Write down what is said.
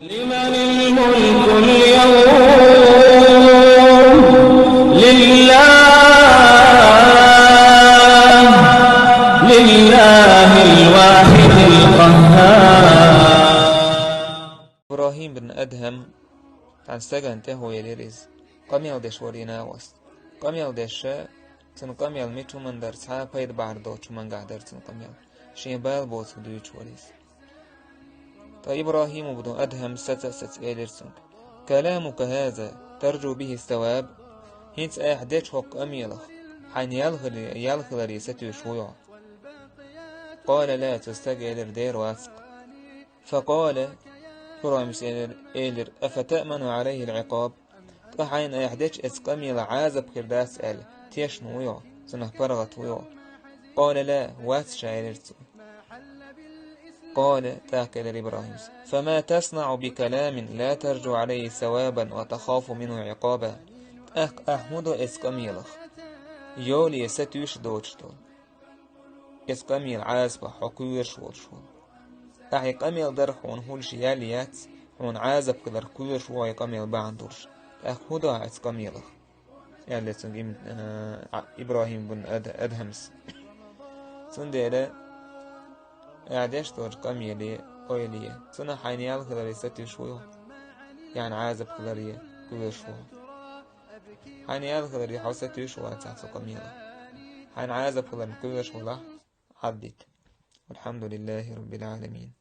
لمن الملك اليوم لله الواحد القهار. إبراهيم بن أدهم عن سجن تهو يليريز قميل دش ورينا وست قميل دش تن قميل ميتو من درس ها بيد بعد من قاعد درس قميل شيبال بوت دويتش وريز. إبراهيم بن أدهم ست إيليرسون كلامك هذا ترجو به الثواب هينس أحدث حق أميلخ حين يلخل ريستي شويع. قال لا تستجيل دير واسق. فقال فرامس إيلر أفتأمن عليه العقاب حين أحدث إسقاميل عازب كرداس أل تيش نويع سنه برغت ويع. قال لا واسش إيلرسون. قال تاكل إبراهيم فما تصنع بكلام لا ترجو عليه ثوابا وتخاف منه عقابا. أحمد إسقاميلخ يولي ستوش دوشتول إسقاميل عازب حقوير شول أحي قميل درحون هول شياليات هون عازب كدر كوير شوي قميل باندورش أخودا إسقاميلخ يعني سنجيم إبراهيم بن أدهمس سنديرة أعدش دور قميلي أويلية سنة حينيال كدر ستي شوي يعني عازب كدر كوير شوي حينيال كدر يحوستي شوي تحت قميلة حين عازب كدر كوير شوي عدت. والحمد لله رب العالمين.